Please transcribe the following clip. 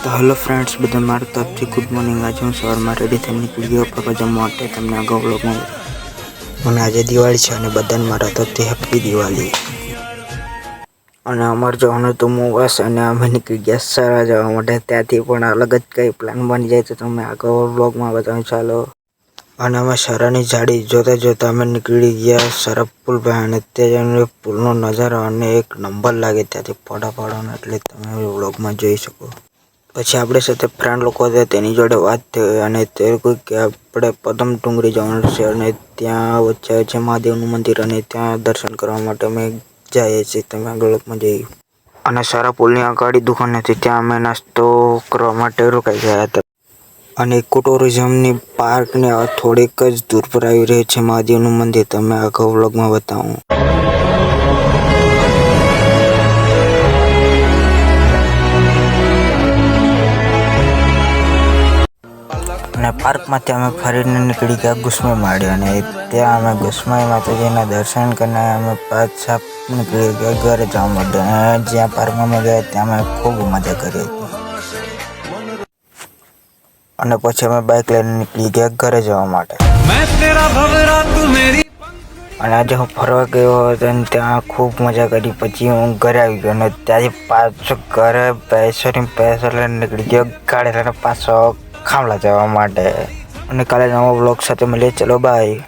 તો hello friends, બધા મારા તરફથી ગુડ મોર્નિંગ। આજે હું સવારમાં રેડી થઈને નીકળી ગયો ફરવા જવા માટે। તમને અગાઉ વ્લોગમાં અને આજે દિવાળી છે અને બધાને મારા તરફથી હેપી દિવાળી। અને અમારે જવાનું હતું મોવાસ અને અમે નીકળી ગયા સારા જવા માટે। ત્યાંથી પણ અલગ જ કંઈ પ્લાન બની જાય તો તમે અગાઉ વ્લોગમાં બતાવું ચાલો। અને અમે સરાની ઝાડી જોતા જોતા અમે નીકળી ગયા સરા પુલ પર અને તે પુલનો નજારો અને એક નંબર લાગે ત્યાંથી ફોટા પાડવાનો, એટલે તમે વ્લોગમાં જોઈ શકો। પછી આપણે સાથે ફ્રેન્ડ લોકો હતા તેની જોડે વાત થઈ અને તે કોઈ કે આપણે પદમ ડુંગરી જવાનું છે અને ત્યાં વચ્ચે છે મહાદેવનું મંદિર અને ત્યાં દર્શન કરવા માટે અમે જઈએ છીએ। તમે આગળ વ્લોગમાં જોયું। અને સારા પુલની આગળ દુકાન હતી, ત્યાં અમે નાસ્તો કરવા માટે રોકાઈ ગયા હતા। અને ઇકો ટુરિઝમની પાર્કને થોડીક જ દૂર પર આવી રહી છે મહાદેવનું મંદિર। તમે આગળ વ્લોગમાં બતાવું। અને પાર્કમાંથી અમે ફરીને નીકળી ગયા ગુસ્મી માળી અને ત્યાં અમે ગુસ્માઈ માતાજીના દર્શન કરીને અમે પાછા નીકળી ગયા ઘરે જવા માટે। અને જ્યાં પાર્કમાં અમે ગયા ત્યાં અમે ખૂબ મજા કરી હતી। અને પછી અમે બાઇક લઈને નીકળી ગયા ઘરે જવા માટે। અને આજે હું ફરવા ગયો હતો અને ત્યાં ખૂબ મજા કરી। પછી હું ઘરે આવી ગયો અને ત્યાંથી પાછો ઘરે પૈસા લઈને નીકળી ગયો ગાડી લઈને પાછો ખામલા જવા માટે। અને કાલે નવા વ્લોગ સાથે મળીએ, ચલો બાય।